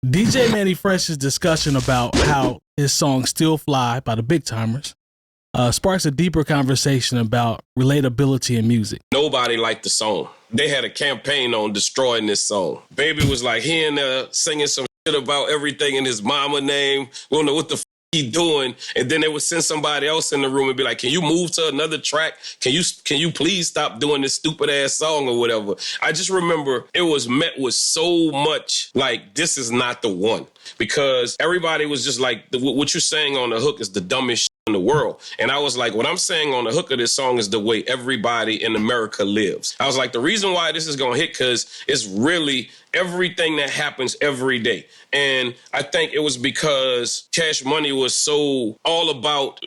DJ Mannie Fresh's discussion about how his song Still Fly by the Big Tymers sparks a deeper conversation about relatability in music. Nobody liked the song. They had a campaign on destroying this song. Baby was like he in there singing some shit about everything in his mama name. We don't know what the he doing, and then they would send somebody else in the room and be like, can you move to another track? Can you please stop doing this stupid ass song or whatever? I just remember it was met with so much like, this is not the one, because everybody was just like, what you're saying on the hook is the dumbest shit in the world. And I was like, what I'm saying on the hook of this song is the way everybody in America lives. I was like, the reason why this is gonna hit, because it's really everything that happens every day. And I think it was because Cash Money was so all about,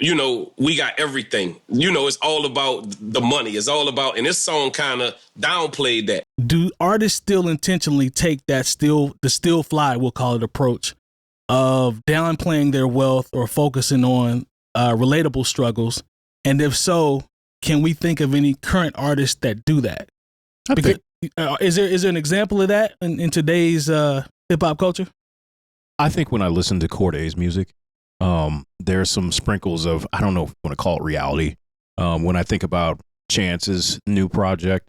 we got everything. It's all about the money. It's all about, and this song kind of downplayed that. Do artists still intentionally take that the still fly, we'll call it, approach of downplaying their wealth or focusing on relatable struggles? And if so, can we think of any current artists that do that? Is there an example of that in today's hip hop culture? I think when I listen to Corday's music, there are some sprinkles of, I don't know if you want to call it reality. When I think about Chance's new project,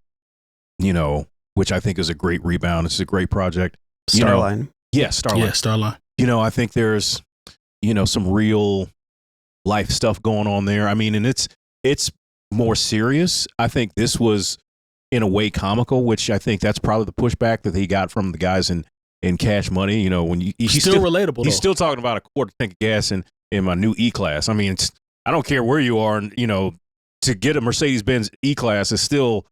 which I think is a great rebound. It's a great project. Starline. Starline. Yeah, Starline. I think there's, some real life stuff going on there. I mean, and it's more serious. I think this was in a way comical, which I think that's probably the pushback that he got from the guys in Cash Money. When he's still relatable. He's still talking about a quarter tank of gas in my new E-Class. I mean, I don't care where you are, to get a Mercedes-Benz E-Class is still,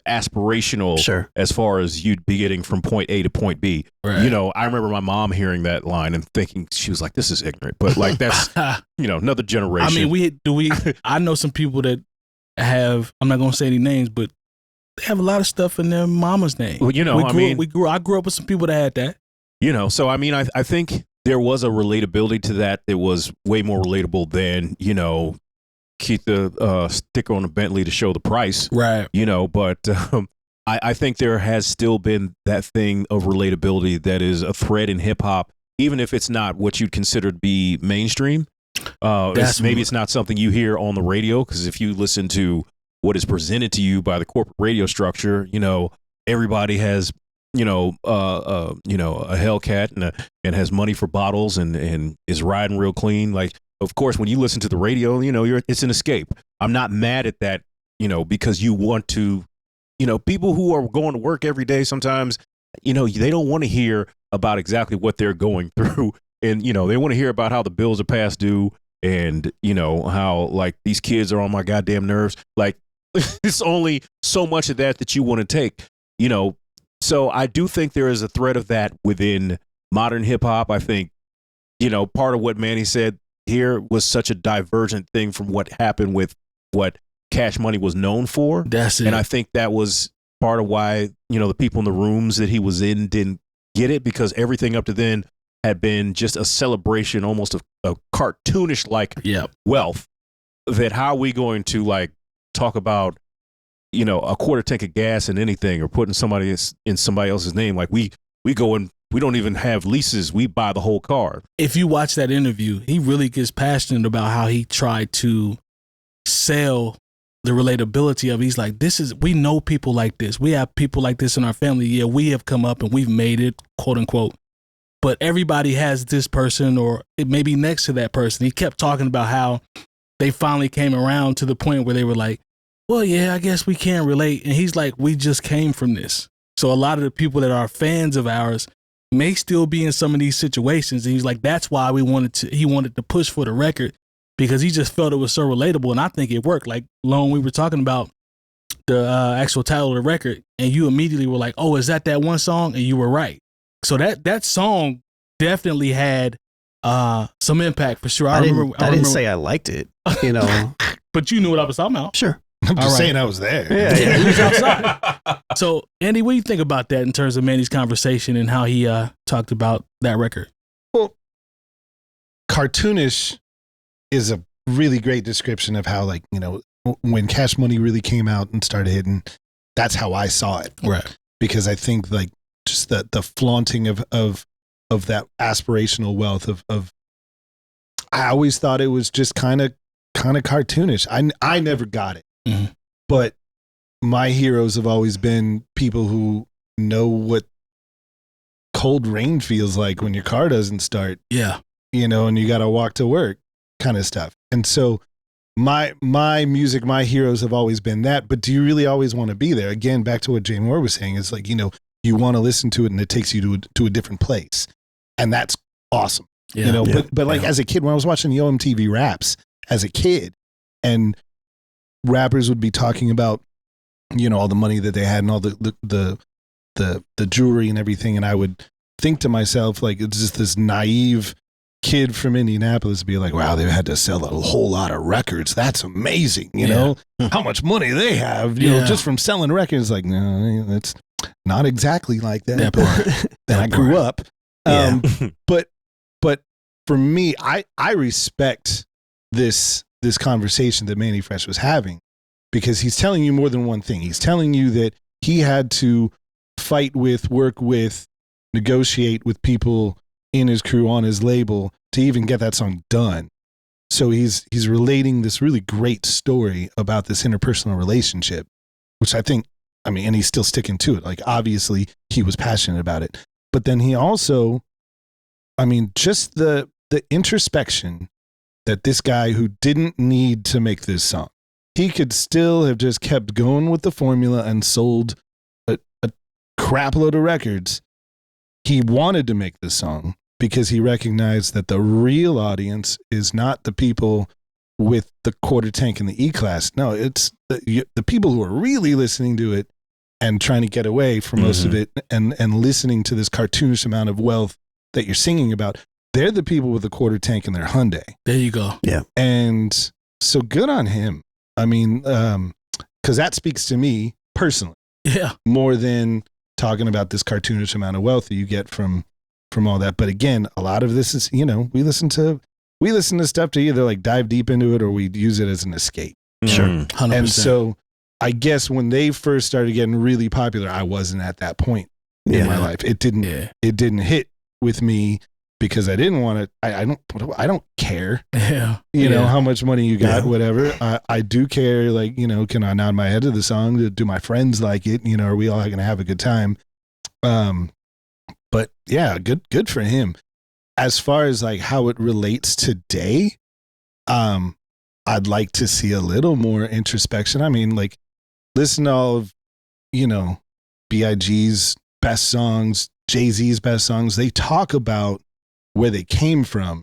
aspirational. Sure. As far as you'd be getting from point A to point B. Right. I remember my mom hearing that line and thinking, she was like, this is ignorant. But like, that's, another generation. I mean, I know some people that have, I'm not going to say any names, but they have a lot of stuff in their mama's name. Well, I grew up with some people that had that. So I mean, I think there was a relatability to that. It was way more relatable than, keep the sticker on the Bentley to show the price. Right. But I think there has still been that thing of relatability that is a thread in hip hop, even if it's not what you'd consider to be mainstream. Maybe it's not something you hear on the radio, because if you listen to what is presented to you by the corporate radio structure, everybody has, a Hellcat and has money for bottles and is riding real clean. Like, of course, when you listen to the radio, it's an escape. I'm not mad at that, because you want to, people who are going to work every day, sometimes, they don't want to hear about exactly what they're going through. And, they want to hear about how the bills are past due and, how like these kids are on my goddamn nerves. Like, it's only so much of that you want to take, So I do think there is a thread of that within modern hip hop. I think, part of what Manny said here was such a divergent thing from what happened with what Cash Money was known for. That's it. And I think that was part of why, the people in the rooms that he was in didn't get it, because everything up to then had been just a celebration, almost a cartoonish like wealth. That how are we going to like talk about, a quarter tank of gas in anything, or putting somebody in somebody else's name? Like we go and we don't even have leases. We buy the whole car. If you watch that interview, he really gets passionate about how he tried to sell the relatability of it. He's like, we know people like this. We have people like this in our family. Yeah, we have come up and we've made it, quote unquote. But everybody has this person, or it may be next to that person. He kept talking about how they finally came around to the point where they were like, well, yeah, I guess we can relate. And he's like, we just came from this. So a lot of the people that are fans of ours may still be in some of these situations. And he's like, that's why he wanted to push for the record, because he just felt it was so relatable. And I think it worked. Like, Lone, we were talking about the actual title of the record, and you immediately were like, oh, is that one song? And you were right. So that song definitely had some impact for sure. I didn't say I liked it, but you knew what I was talking about. Sure. I'm just saying I was there. Yeah, he was outside. So, Andy, what do you think about that in terms of Manny's conversation and how he talked about that record? Well, cartoonish is a really great description of how, like, when Cash Money really came out and started hitting, that's how I saw it. Right. Because I think, like, just the flaunting of that aspirational wealth of I always thought it was just kind of cartoonish. I never got it. Mhm. But my heroes have always been people who know what cold rain feels like when your car doesn't start, Yeah. and you got to walk to work kind of stuff. And so my music, my heroes have always been that. But do you really always want to be there? Again, back to what Jay Moore was saying, it's like, you want to listen to it and it takes you to a different place. And that's awesome. Yeah. But like as a kid, when I was watching the OMTV raps as a kid, and rappers would be talking about, all the money that they had and all the jewelry and everything. And I would think to myself, like, it's just this naive kid from Indianapolis be like, wow, they had to sell a whole lot of records. That's amazing. You know how much money they have, just from selling records. Like, no, it's not exactly like that. But then I grew up. But for me, I respect this conversation that Mannie Fresh was having, because he's telling you more than one thing. He's telling you that he had to fight with, work with, negotiate with people in his crew on his label to even get that song done. So he's relating this really great story about this interpersonal relationship, which I think, and he's still sticking to it. Like, obviously he was passionate about it, but then he also, just the introspection that this guy who didn't need to make this song, he could still have just kept going with the formula and sold a crap load of records. He wanted to make this song because he recognized that the real audience is not the people with the quarter tank and the E-Class. No, it's the people who are really listening to it and trying to get away from most of it and listening to this cartoonish amount of wealth that you're singing about. They're the people with the quarter tank and their Hyundai. There you go. Yeah. And so good on him. Because that speaks to me personally. Yeah. More than talking about this cartoonish amount of wealth that you get from all that. But again, a lot of this is, we listen to stuff to either like dive deep into it or we use it as an escape. Sure. 100%. And so I guess when they first started getting really popular, I wasn't at that point in my life. It didn't hit with me because I didn't want to, I don't care, how much money you got, whatever. I do care, like, can I nod my head to the song? Do my friends like it? Are we all going to have a good time? But yeah, good for him. As far as like how it relates today, I'd like to see a little more introspection. Like, listen to all of, B.I.G.'s best songs, Jay-Z's best songs. They talk about where they came from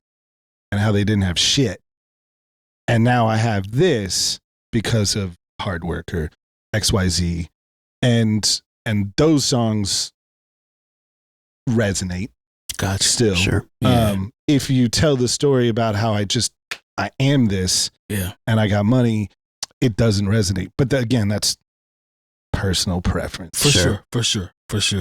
and how they didn't have shit. And now I have this because of hard work or XYZ. And those songs resonate. Gotcha. Still. Sure. If you tell the story about how I am this and I got money, it doesn't resonate. But again, that's personal preference. For sure.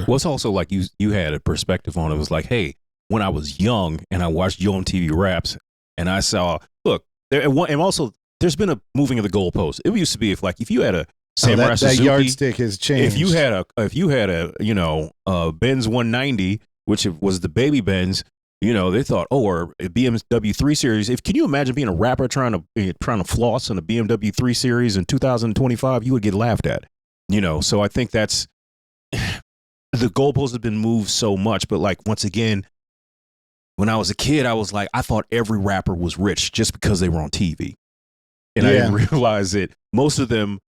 Well, it's also like you had a perspective on it. It was like, hey, when I was young and I watched Yo MTV Raps and I saw, look, and also there's been a moving of the goalpost. It used to be if you had a Samurai Suzuki, that yardstick has changed. If you had a Benz 190, which was the baby Benz, they thought, or a BMW 3 Series. Can you imagine being a rapper trying to floss in a BMW 3 Series in 2025? You would get laughed at. So I think that's the goalposts have been moved so much. But like, once again, when I was a kid, I was like, I thought every rapper was rich just because they were on TV. And I didn't realize that most of them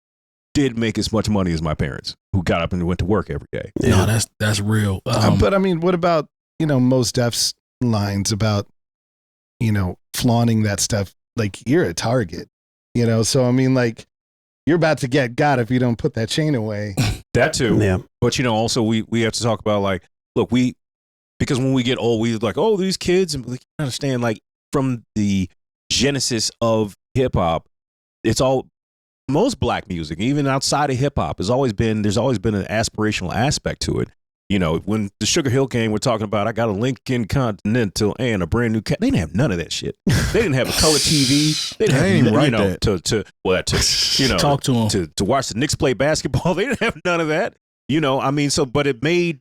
did make as much money as my parents, who got up and went to work every day. No, that's real. But what about, Mos Def's lines about, flaunting that stuff? Like, you're a target, So, like, you're about to get got if you don't put that chain away. That too. Yeah. But, also we have to talk about, like, look, because when we get old, we like, oh, these kids, and we understand, like, from the genesis of hip hop, it's all, most black music, even outside of hip hop, there's always been an aspirational aspect to it. When the Sugar Hill came, we're talking about, I got a Lincoln Continental and a brand new cat. They didn't have none of that shit. They didn't have a color TV. They didn't have, to talk to them, to watch the Knicks play basketball. They didn't have none of that. But it made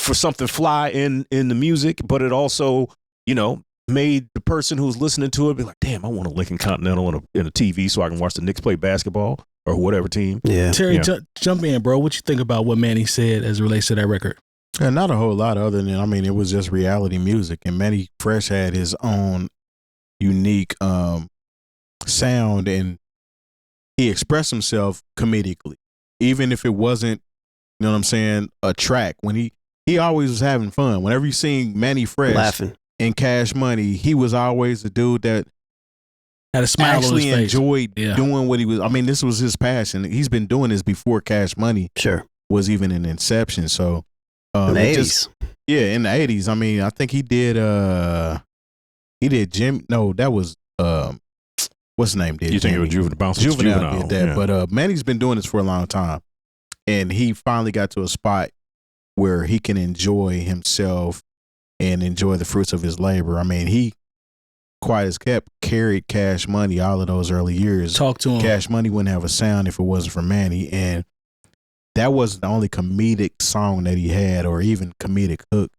for something fly in the music, but it also, you know, made the person who's listening to it be like, damn, I want a Lincoln Continental in a TV so I can watch the Knicks play basketball or whatever team. Yeah. Terry, jump in, bro. What you think about what Mannie said as it relates to that record? And not a whole lot other than, I mean, it was just reality music. And Mannie Fresh had his own unique sound, and he expressed himself comedically. Even if it wasn't, you know what I'm saying, a track. When he always was having fun. Whenever you seen Mannie Fresh Laughing. and Cash Money, he was always the dude that Had a smile actually on his face. enjoyed doing what he was. I mean, this was his passion. He's been doing this before Cash Money Sure. was even in Inception. So In the it 80s. in the 80s. I mean, I think he did Jim. No, that was what's his name did. You think it was Jimmy. Juvenile did that. Yeah. But Manny's been doing this for a long time, and he finally got to a spot where he can enjoy himself and enjoy the fruits of his labor. I mean, he quiet as kept carried Cash Money all of those early years. Talk to him. Cash Money wouldn't have a sound if it wasn't for Manny, and that wasn't the only comedic song that he had, or even comedic hook.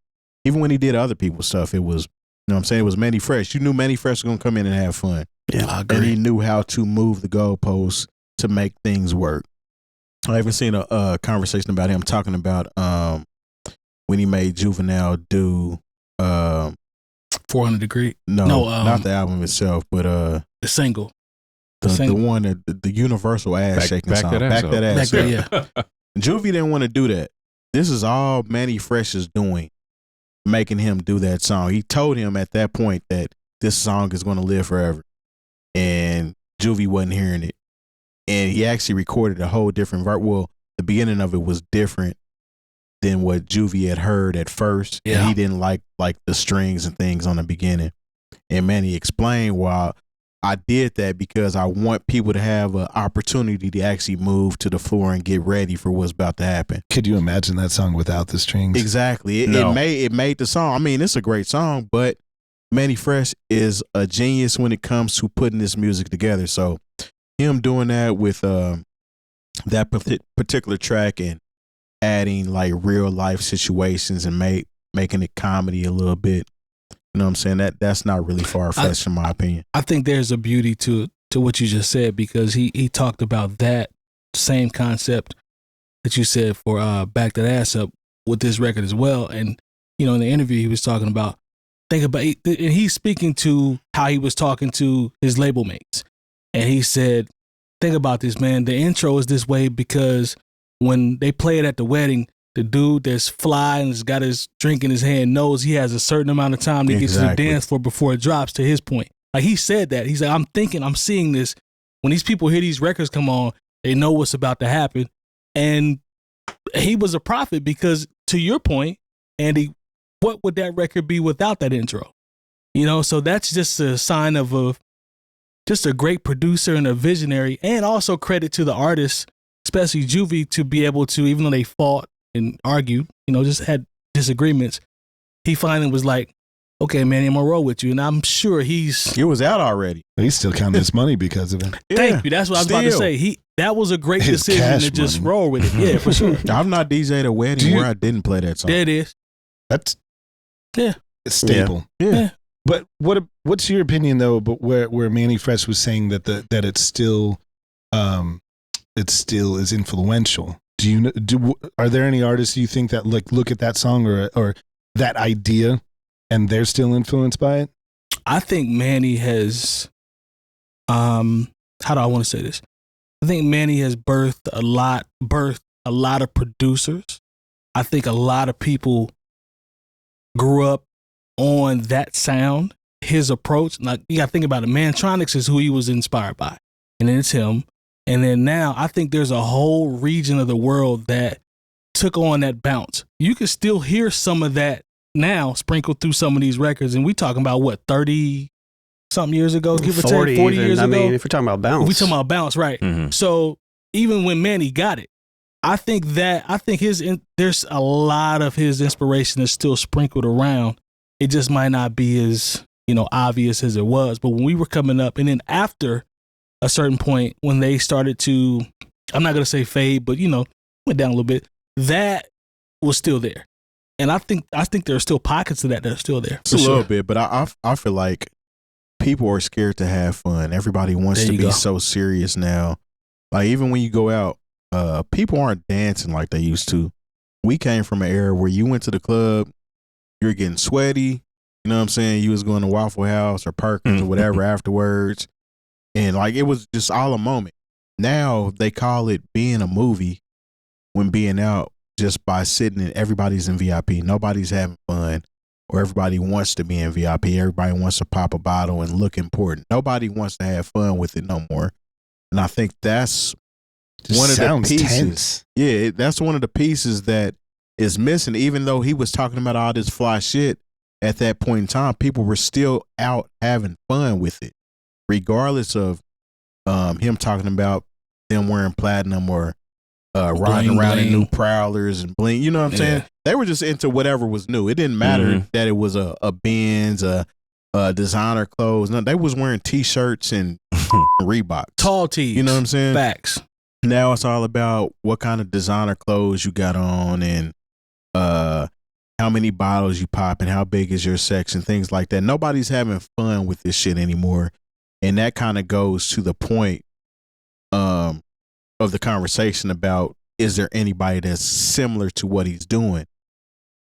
Even when he did other people's stuff, it was, you know what I'm saying, it was Mannie Fresh. You knew Mannie Fresh was going to come in and have fun. Yeah, I And agree. he knew how to move the goalposts to make things work. I even seen a conversation about him talking about when he made Juvenile do 400 Degree. no, No, not the album itself, but The single. the one that the universal ass shaking back song. that ass Back that up. ass Back up. there, yeah. Juvie didn't want to do that. This is all Mannie Fresh is doing, making him do that song. He told him at that point that this song is going to live forever. And Juvie wasn't hearing it. And he actually recorded a whole different verse. Well, the beginning of it was different than what Juvie had heard at first. Yeah. And he didn't like the strings and things on the beginning. And Mannie explained why I did that, because I want people to have an opportunity to actually move to the floor and get ready for what's about to happen. Could you imagine that song without the strings? Exactly. No. It made the song. I mean, it's a great song, but Mannie Fresh is a genius when it comes to putting this music together. So him doing that with that particular track and adding like real life situations and making it comedy a little bit. You know what I'm saying? That's not really far-fetched in my opinion. I think there's a beauty to what you just said, because he talked about that same concept that you said for Back That Ass Up with this record as well. And, you know, in the interview he was talking about, and he's speaking to how he was talking to his label mates. And he said, think about this, man. The intro is this way because when they play it at the wedding, the dude that's fly and has got his drink in his hand knows he has a certain amount of time to get to the dance floor before it drops, to his point. Like he said that. He's like, I'm seeing this. When these people hear these records come on, they know what's about to happen. And he was a prophet because, to your point, Andy, what would that record be without that intro? You know, so that's just a sign of just a great producer and a visionary, and also credit to the artists, especially Juvie, to be able to, even though they fought and argued, you know, just had disagreements, he finally was like, okay, man, I'm gonna roll with you. And I'm sure It was out already. He's still counting his money because of it. Thank you. That's what I was about to say. That was a great His decision cash to just money. roll with it. Yeah, for sure. I've not DJ'd a wedding where I didn't play that song. There it is. That's Yeah. a staple. Yeah. But what's your opinion though? But where Mannie Fresh was saying that that it's still is influential. Are there any artists you think that like look at that song or that idea and they're still influenced by it? I think Mannie has, how do I want to say this? I think Mannie has birthed a lot of producers. I think a lot of people grew up on that sound, his approach. Like, you got to think about it. Mantronics is who he was inspired by. And then it's him. And then now I think there's a whole region of the world that took on that bounce. You can still hear some of that now sprinkled through some of these records. And we talking about what, 30 something years ago, give or take 40 even. years I ago. mean, if we're talking about bounce. We talking about bounce, right? Mhm. So even when Mannie got it, I think there's a lot of his inspiration is still sprinkled around. It just might not be as, you know, obvious as it was. But when we were coming up, and then after a certain point, when they started to, I'm not gonna say fade, but you know, went down a little bit, that was still there. And I think there are still pockets of that are still there. It's a little bit, but I feel like people are scared to have fun. Everybody wants to be so serious now. Like even when you go out, people aren't dancing like they used to. We came from an era where you went to the club, you're getting sweaty. You know what I'm saying? You was going to Waffle House or Perkins or whatever afterwards. And like it was just all a moment. Now they call it being a movie when being out just by sitting and everybody's in VIP. Nobody's having fun, or everybody wants to be in VIP. Everybody wants to pop a bottle and look important. Nobody wants to have fun with it no more. And I think that's one of the pieces. Tense. Yeah, that's one of the pieces that is missing. Even though he was talking about all this fly shit at that point in time, people were still out having fun with it, regardless of him talking about them wearing platinum or riding around in new Prowlers and bling. You know what I'm saying? They were just into whatever was new. It didn't matter that it was a Benz, a designer clothes. No, they was wearing T-shirts and Reeboks. Tall tees. You know what I'm saying? Facts. Now it's all about what kind of designer clothes you got on and how many bottles you pop and how big is your section, things like that. Nobody's having fun with this shit anymore. And that kind of goes to the point of the conversation about, is there anybody that's similar to what he's doing?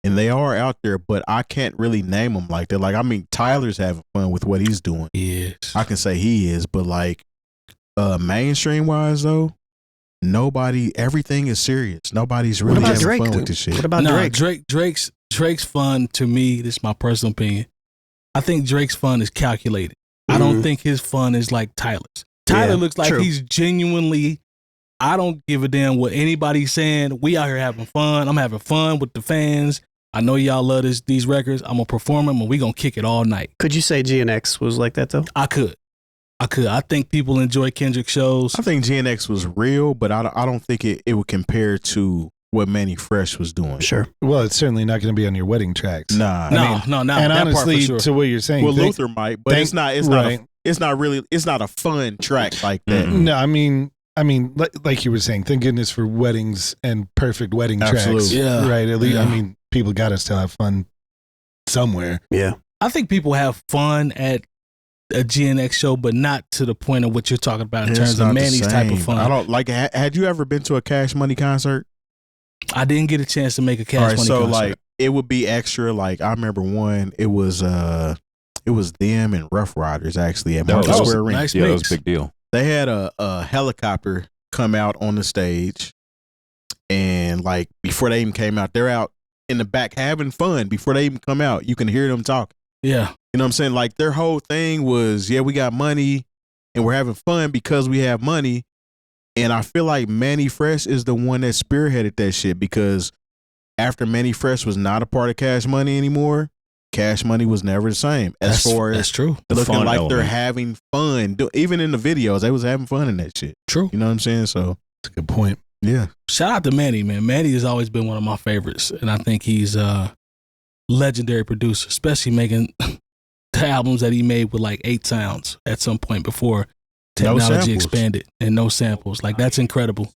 And they are out there, but I can't really name them like that. Like, I mean, Tyler's having fun with what he's doing. Yes. I can say he is, but like mainstream wise though, everything is serious. Nobody's really having Drake, fun with this shit. What about Drake? Drake's fun, to me, this is my personal opinion, I think Drake's fun is calculated. I don't think his fun is like Tyler's. Tyler looks like he's genuinely, I don't give a damn what anybody's saying. We out here having fun. I'm having fun with the fans. I know y'all love these records. I'm going to perform them and we going to kick it all night. Could you say GNX was like that though? I could. I think people enjoy Kendrick shows. I think GNX was real, but I don't think it would compare to what Mannie Fresh was doing. Sure. Well, it's certainly not going to be on your wedding tracks. Nah. No. And that honestly, part for sure. to what you're saying, Well, Luther might, but it's not a fun track like that. No, I mean, like you were saying, thank goodness for weddings and perfect wedding tracks. Yeah. Right. At least, Yeah. I mean, people got to still have fun somewhere. Yeah. I think people have fun at a GNX show, but not to the point of what you're talking about in terms of Manny's type of fun. I don't like. Had you ever been to a Cash Money concert? I didn't get a chance to make a Cash Money concert. Like it would be extra. Like I remember one. It was them and Rough Riders actually at Market Square Arena. Nice Yeah, that mix. was a big deal. They had a helicopter come out on the stage, and like before they even came out, they're out in the back having fun. Before they even come out, you can hear them talking. Yeah. You know what I'm saying? Like their whole thing was, we got money and we're having fun because we have money. And I feel like Mannie Fresh is the one that spearheaded that shit, because after Mannie Fresh was not a part of Cash Money anymore, Cash Money was never the same. As far as that's true. looking like they're having fun. Even in the videos, they was having fun in that shit. True. You know what I'm saying? So That's a good point. yeah. Shout out to Manny, man. Manny has always been one of my favorites, and I think he's a legendary producer, especially making the albums that he made with like 8 sounds at some point before technology expanded and no samples. Like, that's incredible.